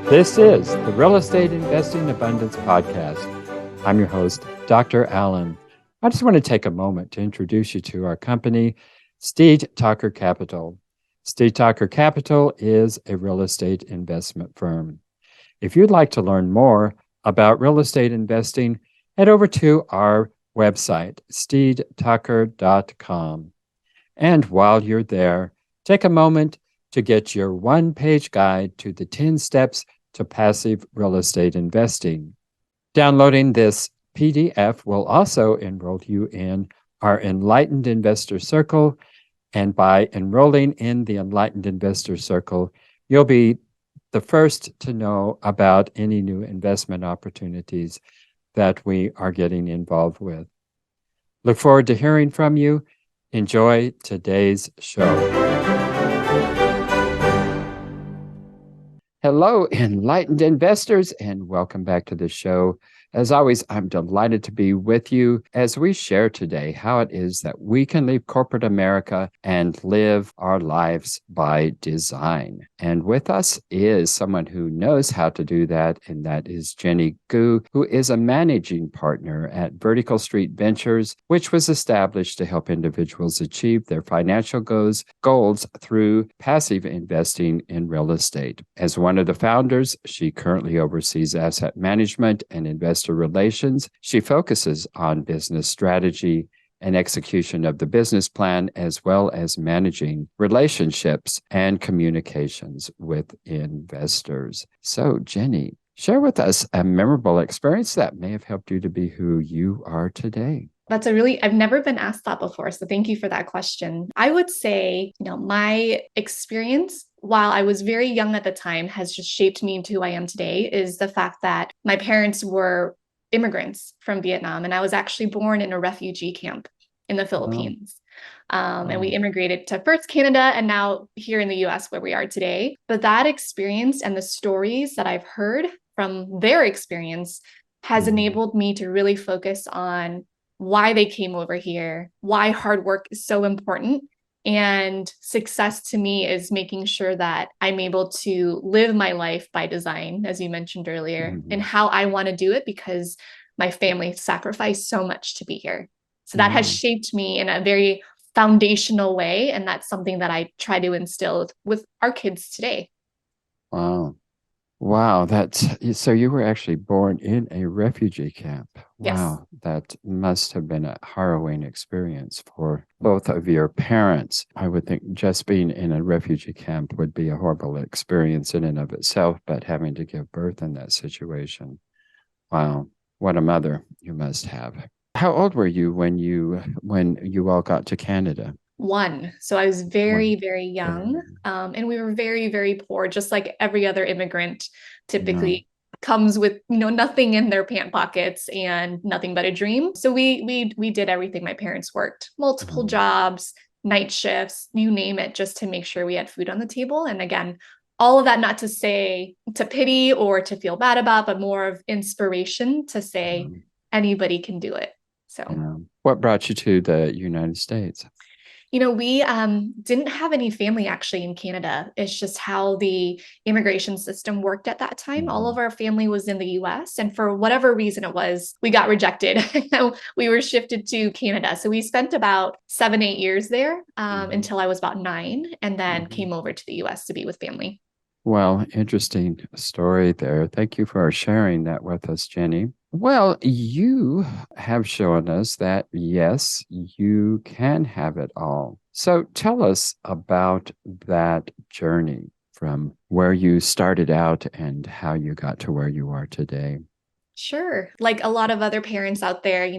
This is the Real Estate Investing Abundance Podcast. I'm your host, Dr. Allen. I just want to take a moment to introduce you to our company, Steed Talker Capital. Steed Talker Capital is a real estate investment firm. If you'd like to learn more about real estate investing, head over to our website, steedtalker.com. And while you're there, take a moment to get your one-page guide to the 10 steps to passive real estate investing. Downloading this PDF will also enroll you in our Enlightened Investor Circle. And by enrolling in the Enlightened Investor Circle, you'll be the first to know about any new investment opportunities that we are getting involved with. Look forward to hearing from you. Enjoy today's show. Hello, enlightened investors, and welcome back to the show. As always, I'm delighted to be with you as we share today how it is that we can leave corporate America and live our lives by design. And with us is someone who knows how to do that, and that is Jenny Gou, who is a managing partner at Vertical Street Ventures, which was established to help individuals achieve their financial goals through passive investing in real estate. As one of the founders, she currently oversees asset management and investor relations. She focuses on business strategy and execution of the business plan, as well as managing relationships and communications with investors. So, Jenny, share with us a memorable experience that may have helped you to be who you are today. I've never been asked that before. So thank you for that question. I would say, my experience while I was very young at the time has just shaped me into who I am today is the fact that my parents were immigrants from Vietnam. And I was actually born in a refugee camp in the Philippines. And we immigrated to first Canada and now here in the US where we are today. But that experience and the stories that I've heard from their experience has enabled me to really focus on why they came over here, why hard work is so important. And success to me is making sure that I'm able to live my life by design, as you mentioned earlier, and how I want to do it because my family sacrificed so much to be here. So that has shaped me in a very foundational way. And that's something that I try to instill with our kids today. Wow, so you were actually born in a refugee camp. Wow, Yes. that must have been a harrowing experience for both of your parents. I would think just being in a refugee camp would be a horrible experience in and of itself, but having to give birth in that situation. Wow, what a mother you must have. How old were you when you all got to Canada? One. So I was very, very young. And we were very, very poor, just like every other immigrant typically comes with, nothing in their pant pockets and nothing but a dream. So we did everything. My parents worked multiple jobs, night shifts, you name it, just to make sure we had food on the table. And again, all of that, not to say to pity or to feel bad about, but more of inspiration to say anybody can do it. So what brought you to the United States? We didn't have any family actually in Canada. It's just how the immigration system worked at that time. All of our family was in the US. And for whatever reason it was, we got rejected. We were shifted to Canada. So we spent about 7-8 years there until I was about 9 and then came over to the US to be with family. Well, interesting story there. Thank you for sharing that with us, Jenny. Well, you have shown us that, yes, you can have it all. So tell us about that journey from where you started out and how you got to where you are today. Sure. Like a lot of other parents out there,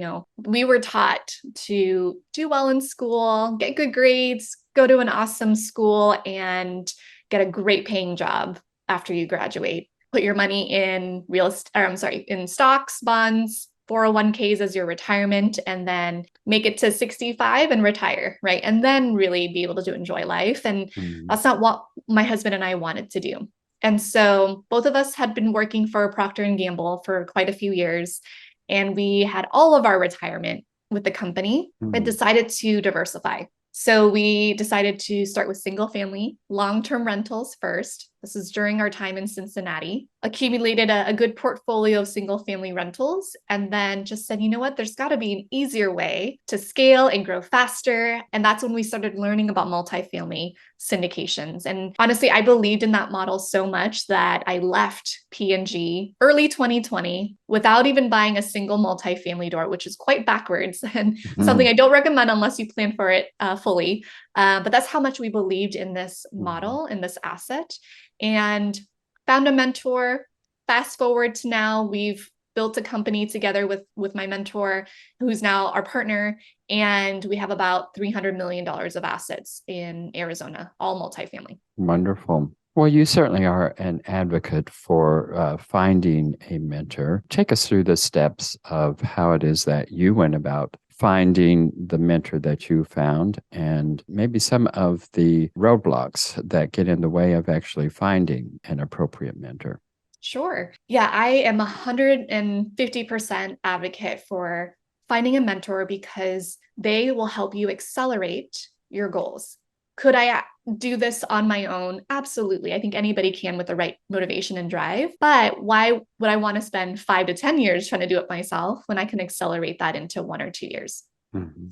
we were taught to do well in school, get good grades, go to an awesome school, and get a great paying job after you graduate. Put your money in in stocks, bonds, 401ks as your retirement, and then make it to 65 and retire, right? And then really be able to enjoy life. And that's not what my husband and I wanted to do. And so both of us had been working for Procter & Gamble for quite a few years, and we had all of our retirement with the company, but decided to diversify. So we decided to start with single family, long-term rentals first, This is during our time in Cincinnati, accumulated a good portfolio of single family rentals, and then just said, you know what, there's got to be an easier way to scale and grow faster. And that's when we started learning about multifamily syndications. And honestly, I believed in that model so much that I left P&G early 2020 without even buying a single multifamily door, which is quite backwards and something I don't recommend unless you plan for it fully. But that's how much we believed in this model, in this asset, and found a mentor. Fast forward to now, we've built a company together with my mentor, who's now our partner, and we have about $300 million of assets in Arizona, all multifamily. Wonderful. Well, you certainly are an advocate for finding a mentor. Take us through the steps of how it is that you went about finding the mentor that you found, and maybe some of the roadblocks that get in the way of actually finding an appropriate mentor. Sure. Yeah, I am 150% advocate for finding a mentor because they will help you accelerate your goals. Could I do this on my own? Absolutely. I think anybody can with the right motivation and drive. But why would I want to spend 5 to 10 years trying to do it myself when I can accelerate that into 1 or 2 years?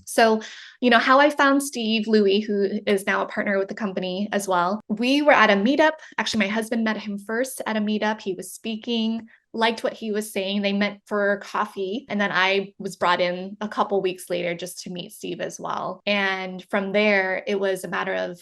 So, how I found Steve Louie, who is now a partner with the company as well. We were at a meetup. Actually, my husband met him first at a meetup. He was speaking, liked what he was saying. They met for coffee. And then I was brought in a couple weeks later just to meet Steve as well. And from there, it was a matter of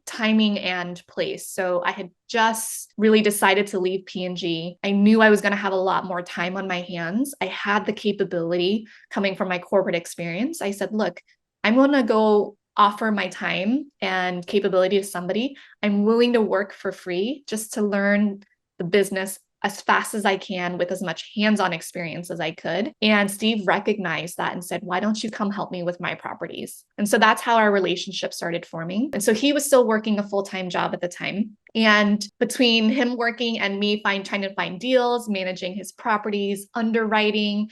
timing and place. So I had just really decided to leave P&G. I knew I was going to have a lot more time on my hands. I had the capability coming from my corporate experience. I said, look, I'm going to go offer my time and capability to somebody. I'm willing to work for free just to learn the business as fast as I can with as much hands-on experience as I could. And Steve recognized that and said, why don't you come help me with my properties? And so that's how our relationship started forming. And so he was still working a full-time job at the time. And between him working and me trying to find deals, managing his properties, underwriting,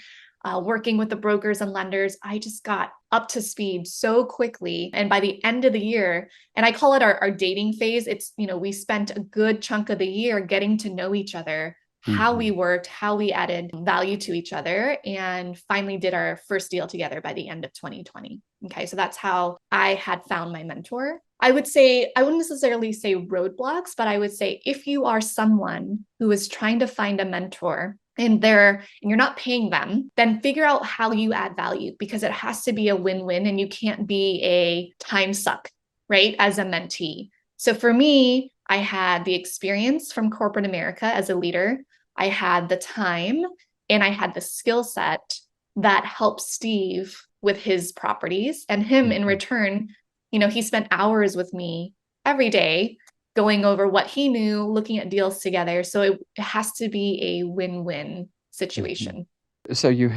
working with the brokers and lenders, I just got up to speed so quickly. And by the end of the year, and I call it our dating phase, it's, we spent a good chunk of the year getting to know each other, how we worked, how we added value to each other, and finally did our first deal together by the end of 2020. Okay, so that's how I had found my mentor. I would say, I wouldn't necessarily say roadblocks, but I would say if you are someone who is trying to find a mentor, and you're not paying them, then figure out how you add value, because it has to be a win-win and you can't be a time suck, right? As a mentee. So for me, I had the experience from corporate America as a leader. I had the time and I had the skill set that helped Steve with his properties, and him in return, he spent hours with me every day going over what he knew, looking at deals together. So it has to be a win-win situation. So your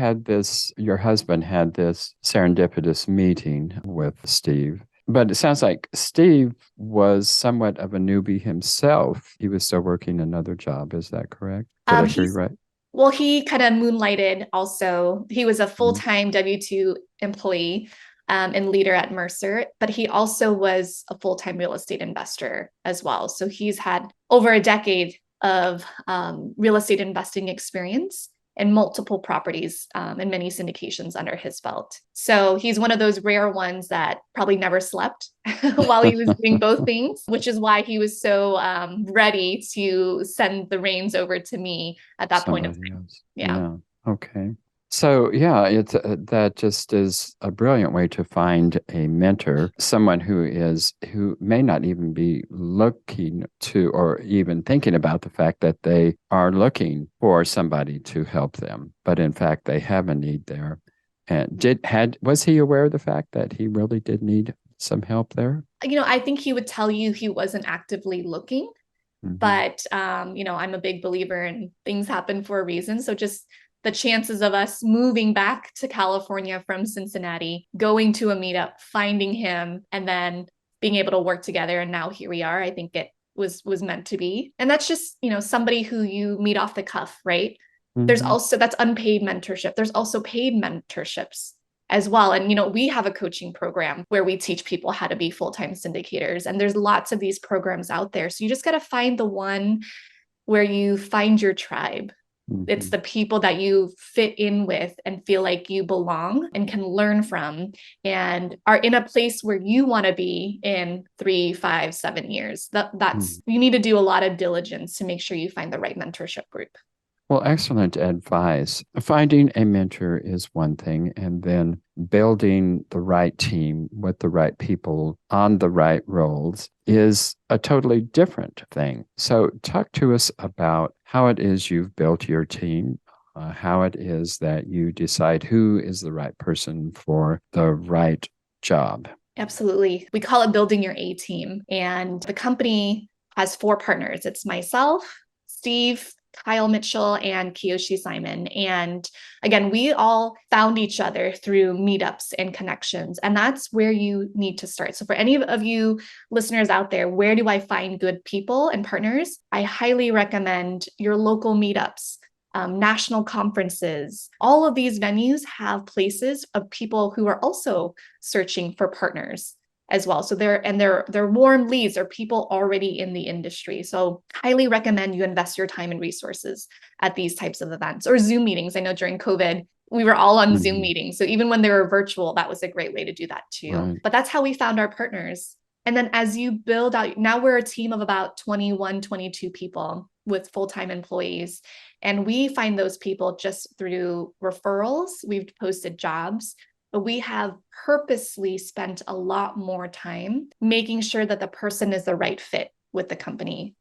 husband had this serendipitous meeting with Steve, but it sounds like Steve was somewhat of a newbie himself. He was still working another job. Is that correct? Did I hear you right? Well, he kind of moonlighted also. He was a full-time W-2 employee and leader at Mercer, but he also was a full-time real estate investor as well. So he's had over a decade of real estate investing experience and multiple properties and many syndications under his belt. So he's one of those rare ones that probably never slept while he was doing both things, which is why he was so ready to send the reins over to me at that point of time. Yeah. Okay. So yeah, that just is a brilliant way to find a mentor, someone who may not even be looking to or even thinking about the fact that they are looking for somebody to help them, but in fact they have a need there. And was he aware of the fact that he really did need some help there? I think he would tell you he wasn't actively looking. But, I'm a big believer in things happen for a reason. So just the chances of us moving back to California from Cincinnati, going to a meetup, finding him, and then being able to work together. And now here we are. I think it was meant to be. And that's just, somebody who you meet off the cuff, right? There's also, that's unpaid mentorship. There's also paid mentorships. as well. And, we have a coaching program where we teach people how to be full-time syndicators. And there's lots of these programs out there. So you just got to find the one where you find your tribe. It's the people that you fit in with and feel like you belong and can learn from and are in a place where you want to be in 3, 5, 7 years. That's you need to do a lot of diligence to make sure you find the right mentorship group. Well, excellent advice. Finding a mentor is one thing, and then building the right team with the right people on the right roles is a totally different thing. So talk to us about how it is you've built your team, how it is that you decide who is the right person for the right job. Absolutely. We call it building your A team. And the company has 4 partners. It's myself, Steve, Kyle Mitchell, and Kiyoshi Simon. And again, we all found each other through meetups and connections. And that's where you need to start. So for any of you listeners out there, where do I find good people and partners? I highly recommend your local meetups. National conferences, all of these venues have places of people who are also searching for partners as well. So they're warm leads or people already in the industry. So highly recommend you invest your time and resources at these types of events or Zoom meetings. I know during COVID, we were all on Zoom meetings. So even when they were virtual, that was a great way to do that too. Right. But that's how we found our partners. And then as you build out, now we're a team of about 21, 22 people with full-time employees. And we find those people just through referrals. We've posted jobs, but we have purposely spent a lot more time making sure that the person is the right fit with the company.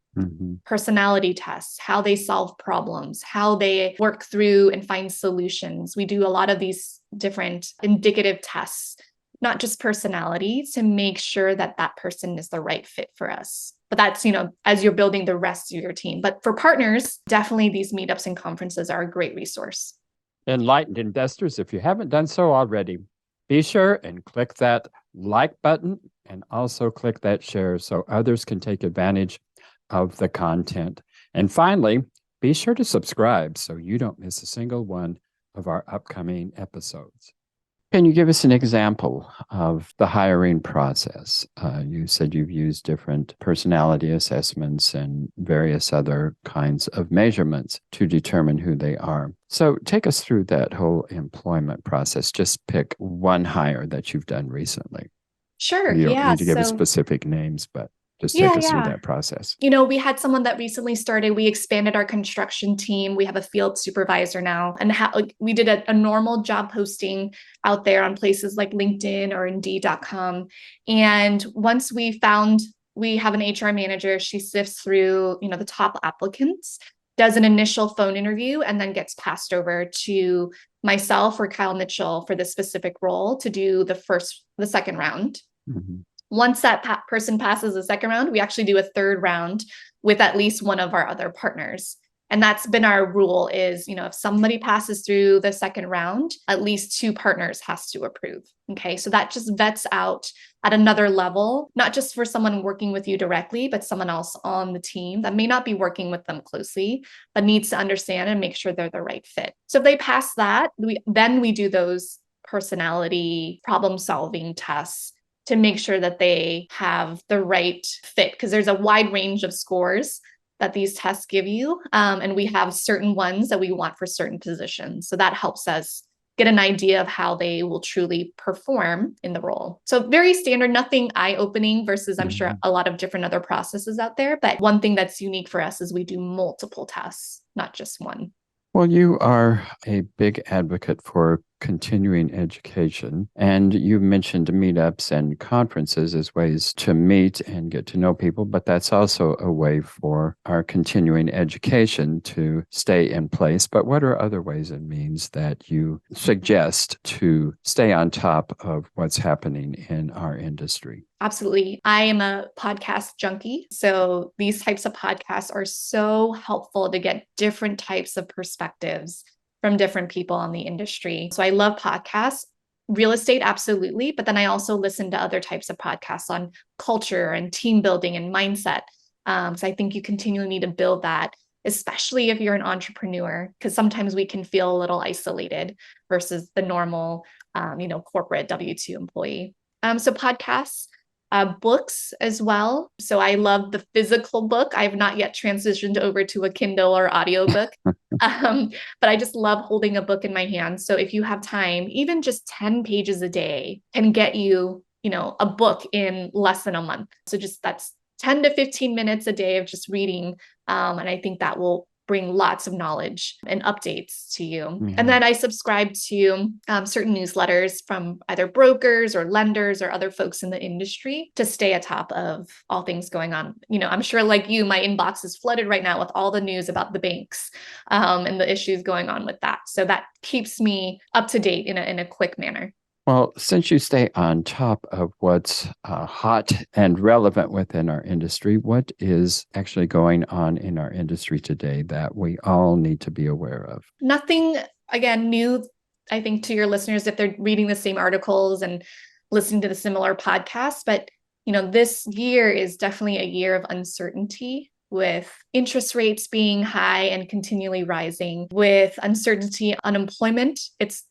Personality tests, how they solve problems, how they work through and find solutions. We do a lot of these different indicative tests, not just personality, to make sure that that person is the right fit for us. But that's, as you're building the rest of your team. But for partners, definitely these meetups and conferences are a great resource. Enlightened investors, if you haven't done so already, be sure and click that like button and also click that share so others can take advantage of the content. And finally, be sure to subscribe so you don't miss a single one of our upcoming episodes. Can you give us an example of the hiring process? You said you've used different personality assessments and various other kinds of measurements to determine who they are. So take us through that whole employment process. Just pick one hire that you've done recently. Sure. You don't need to give us specific names, but just take us through that process. We had someone that recently started. We expanded our construction team. We have a field supervisor now. And we did a normal job posting out there on places like LinkedIn or Indeed.com. And once we have an HR manager, she sifts through, the top applicants, does an initial phone interview, and then gets passed over to myself or Kyle Mitchell for the specific role to do the second round. Once that person passes the second round, we actually do a third round with at least one of our other partners. And that's been our rule is, if somebody passes through the second round, at least 2 partners has to approve. Okay. So that just vets out at another level, not just for someone working with you directly, but someone else on the team that may not be working with them closely, but needs to understand and make sure they're the right fit. So if they pass that, we do those personality problem-solving tests to make sure that they have the right fit, because there's a wide range of scores that these tests give you. And we have certain ones that we want for certain positions. So that helps us get an idea of how they will truly perform in the role. So very standard, nothing eye-opening versus I'm sure a lot of different other processes out there. But one thing that's unique for us is we do multiple tests, not just one. Well, you are a big advocate for continuing education, and you mentioned meetups and conferences as ways to meet and get to know people, but that's also a way for our continuing education to stay in place. But what are other ways and means that you suggest to stay on top of what's happening in our industry? Absolutely. I am a podcast junkie. So these types of podcasts are so helpful to get different types of perspectives from different people in the industry. So I love podcasts, real estate, absolutely. But then I also listen to other types of podcasts on culture and team building and mindset. So I think you continually need to build that especially if you're an entrepreneur, because sometimes we can feel a little isolated versus the normal, corporate W-2 employee. So podcasts, books as well. So I love the physical book. I've not yet transitioned over to a Kindle or audiobook. But I just love holding a book in my hand. So if you have time, even just 10 pages a day can get you, a book in less than a month. So just that's 10 to 15 minutes a day of just reading. And I think that will bring lots of knowledge and updates to you. Yeah. And then I subscribe to certain newsletters from either brokers or lenders or other folks in the industry to stay atop of all things going on. I'm sure like you, my inbox is flooded right now with all the news about the banks and the issues going on with that. So that keeps me up to date in a quick manner. Well, since you stay on top of what's hot and relevant within our industry, what is actually going on in our industry today that we all need to be aware of? Nothing, again, new, I think, to your listeners if they're reading the same articles and listening to the similar podcasts. But, this year is definitely a year of uncertainty, with interest rates being high and continually rising, with uncertainty, unemployment.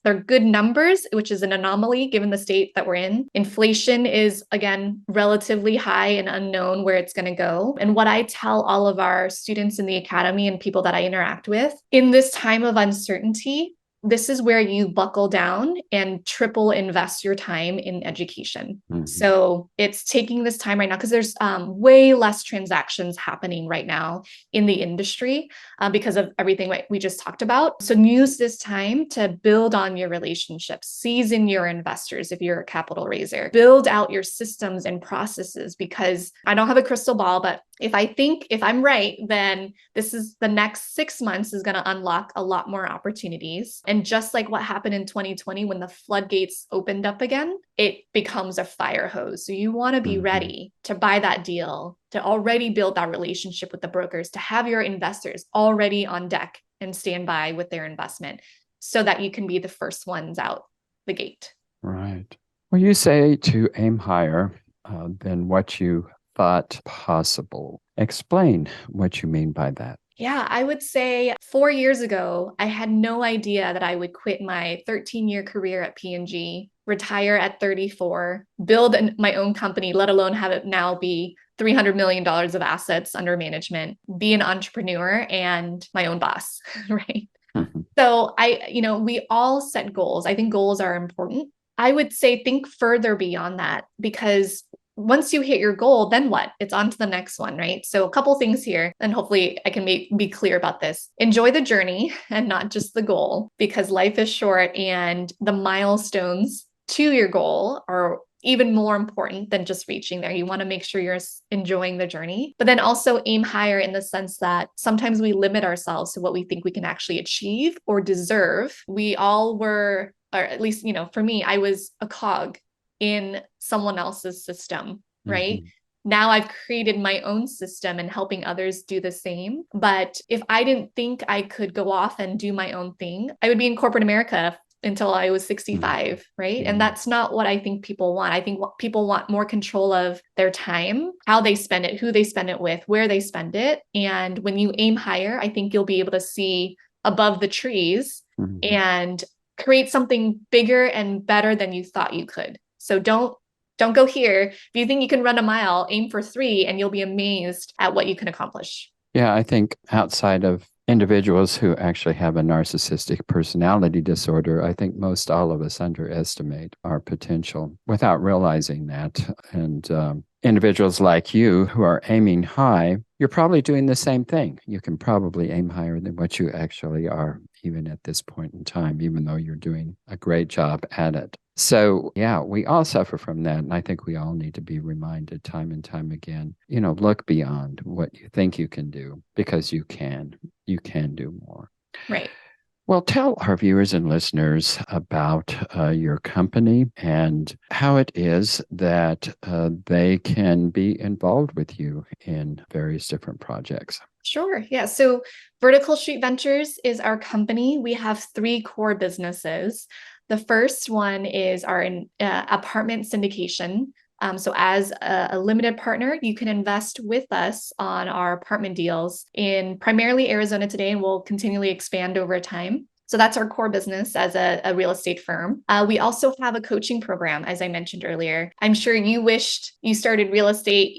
They're good numbers, which is an anomaly given the state that we're in. Inflation is, again, relatively high and unknown where it's going to go. And what I tell all of our students in the academy and people that I interact with, in this time of uncertainty, this is where you buckle down and triple invest your time in education. Mm-hmm. So it's taking this time right now because there's way less transactions happening right now in the industry because of everything we just talked about. So use this time to build on your relationships, season your investors if you're a capital raiser, build out your systems and processes, because I don't have a crystal ball, but if I'm right, then this is the next 6 months is going to unlock a lot more opportunities. And just like what happened in 2020, when the floodgates opened up again, it becomes a fire hose. So you want to be ready to buy that deal, to already build that relationship with the brokers, to have your investors already on deck and stand by with their investment so that you can be the first ones out the gate. Right. Well, you say to aim higher than what you thought possible. Explain what you mean by that. Yeah, I would say 4 years ago, I had no idea that I would quit my 13-year career at P&G, retire at 34, build my own company, let alone have it now be $300 million of assets under management, be an entrepreneur and my own boss, right? Mm-hmm. So we all set goals. I think goals are important. I would say think further beyond that, because once you hit your goal, then what? It's on to the next one, right? So a couple things here, and hopefully I can be clear about this. Enjoy the journey and not just the goal, because life is short and the milestones to your goal are even more important than just reaching there. You want to make sure you're enjoying the journey, but then also aim higher in the sense that sometimes we limit ourselves to what we think we can actually achieve or deserve. We all were, or at least, for me, I was a cog in someone else's system, right? Mm-hmm. Now I've created my own system and helping others do the same. But if I didn't think I could go off and do my own thing, I would be in corporate America until I was 65, right? And that's not what I think people want. I think people want more control of their time, how they spend it, who they spend it with, where they spend it. And when you aim higher, I think you'll be able to see above the trees and create something bigger and better than you thought you could. So don't go here. If you think you can run a mile, aim for 3 and you'll be amazed at what you can accomplish. Yeah, I think outside of individuals who actually have a narcissistic personality disorder, I think most all of us underestimate our potential without realizing that. And individuals like you who are aiming high, you're probably doing the same thing. You can probably aim higher than what you actually are, even at this point in time, even though you're doing a great job at it. So, yeah, we all suffer from that. And I think we all need to be reminded time and time again, look beyond what you think you can do, because you can do more. Right. Well, tell our viewers and listeners about your company and how it is that they can be involved with you in various different projects. Sure. Yeah. So Vertical Street Ventures is our company. We have 3 core businesses. The first one is our apartment syndication. So as a limited partner, you can invest with us on our apartment deals in primarily Arizona today, and we'll continually expand over time. So that's our core business as a real estate firm. We also have a coaching program, as I mentioned earlier. I'm sure you wished you started real estate,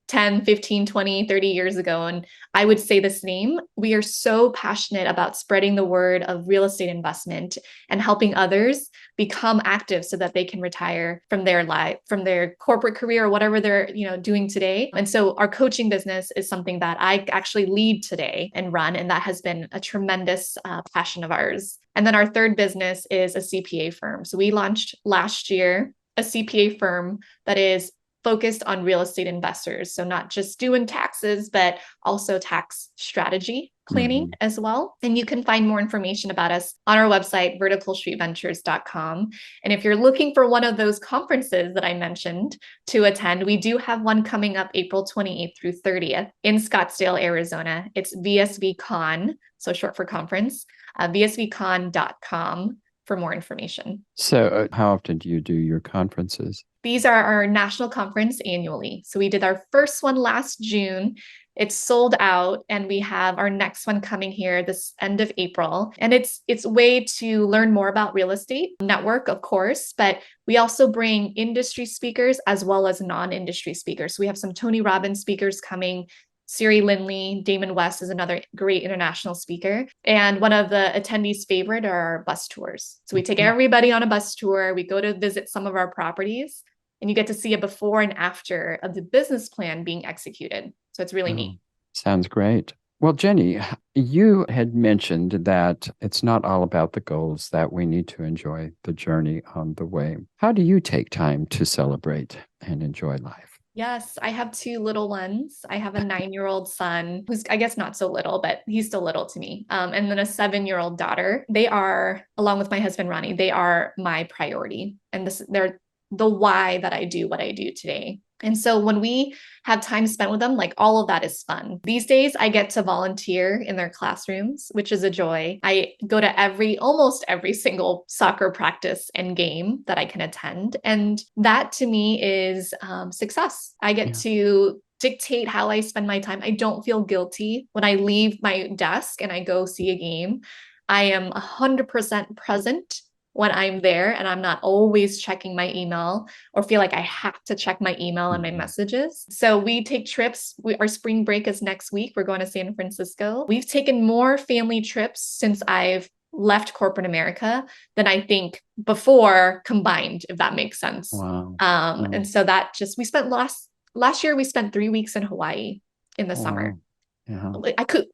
10, 15, 20, 30 years ago. And I would say the same. We are so passionate about spreading the word of real estate investment and helping others become active so that they can retire from their life, from their corporate career or whatever they're, doing today. And so our coaching business is something that I actually lead today and run. And that has been a tremendous passion of ours. And then our third business is a CPA firm. So we launched last year a CPA firm that is focused on real estate investors. So not just doing taxes, but also tax strategy planning as well. And you can find more information about us on our website, verticalstreetventures.com. And if you're looking for one of those conferences that I mentioned to attend, we do have one coming up April 28th through 30th in Scottsdale, Arizona. It's VSV Con, so short for conference, vsvcon.com for more information. So how often do you do your conferences? These are our national conference annually. So we did our first one last June. It's sold out, and we have our next one coming here this end of April. And it's a way to learn more about real estate, network, of course, but we also bring industry speakers as well as non-industry speakers. So we have some Tony Robbins speakers coming. Siri Lindley, Damon West is another great international speaker. And one of the attendees' favorite are our bus tours. So we take everybody on a bus tour. We go to visit some of our properties, and you get to see a before and after of the business plan being executed. So it's really neat. Sounds great. Well, Jenny, you had mentioned that it's not all about the goals, that we need to enjoy the journey on the way. How do you take time to celebrate and enjoy life? Yes, I have two little ones. I have a 9-year-old son who's, I guess, not so little, but he's still little to me. And then a 7-year-old daughter. They are, along with my husband, Ronnie, they are my priority. And they're the why that I do what I do today. And so when we have time spent with them, like all of that is fun. These days, I get to volunteer in their classrooms, which is a joy. I go to almost every single soccer practice and game that I can attend. And that to me is success. I get to dictate how I spend my time. I don't feel guilty when I leave my desk and I go see a game. I am 100% present when I'm there, and I'm not always checking my email or feel like I have to check my email and my messages. So we take trips. Our spring break is next week. We're going to San Francisco. We've taken more family trips since I've left corporate America than I think before combined, if that makes sense. Wow. And so that we spent last year, we spent 3 weeks in Hawaii in the summer. Yeah.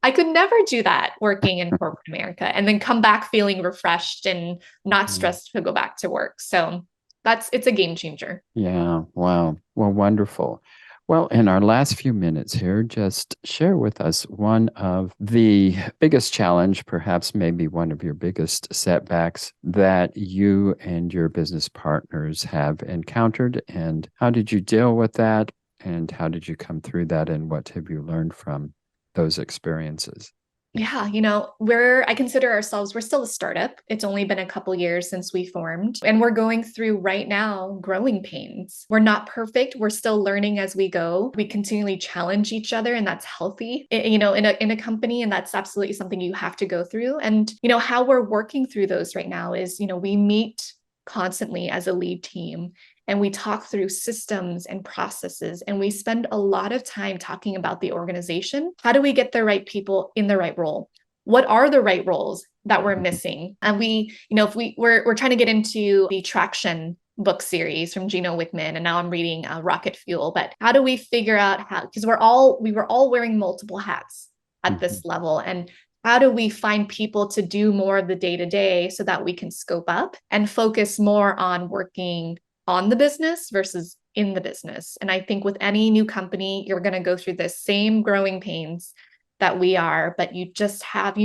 I could never do that working in corporate America and then come back feeling refreshed and not stressed to go back to work. So it's a game changer. Yeah. Wow. Well, wonderful. Well, in our last few minutes here, just share with us one of the biggest challenge, perhaps maybe one of your biggest setbacks that you and your business partners have encountered, and how did you deal with that, and how did you come through that, and what have you learned from those experiences? Yeah, I consider ourselves, we're still a startup. It's only been a couple years since we formed, and we're going through right now growing pains. We're not perfect. We're still learning as we go. We continually challenge each other, and that's healthy, in a company, and that's absolutely something you have to go through. And, how we're working through those right now is, we meet constantly as a lead team, and we talk through systems and processes, and we spend a lot of time talking about the organization. How do we get the right people in the right role? What are the right roles that we're missing? And we're trying to get into the Traction book series from Gino Wickman, and now I'm reading Rocket Fuel. But how do we figure out because we were all wearing multiple hats at this level, and how do we find people to do more of the day-to-day so that we can scope up and focus more on working on the business versus in the business? And I think with any new company, you're going to go through the same growing pains that we are, but you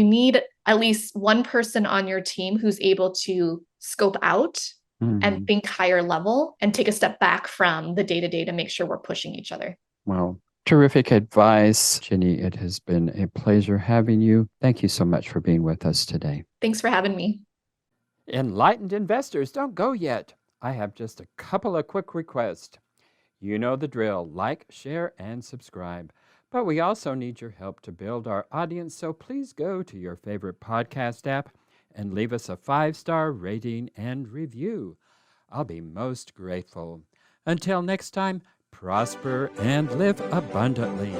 need at least one person on your team who's able to scope out and think higher level and take a step back from the day-to-day to make sure we're pushing each other. Well, terrific advice, Jenny. It has been a pleasure having you. Thank you so much for being with us today. Thanks for having me. Enlightened investors, don't go yet. I have just a couple of quick requests. You know the drill. Like, share, and subscribe. But we also need your help to build our audience, so please go to your favorite podcast app and leave us a 5-star rating and review. I'll be most grateful. Until next time, prosper and live abundantly.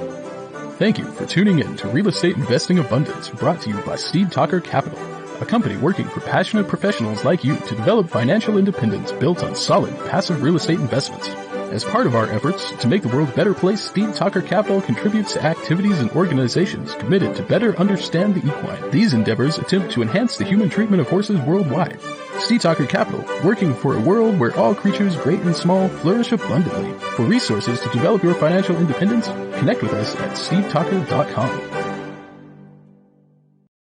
Thank you for tuning in to Real Estate Investing Abundance, brought to you by Steve Talker Capital, a company working for passionate professionals like you to develop financial independence built on solid, passive real estate investments. As part of our efforts to make the world a better place, Steve Talker Capital contributes to activities and organizations committed to better understand the equine. These endeavors attempt to enhance the human treatment of horses worldwide. Steve Talker Capital, working for a world where all creatures, great and small, flourish abundantly. For resources to develop your financial independence, connect with us at stevetalker.com.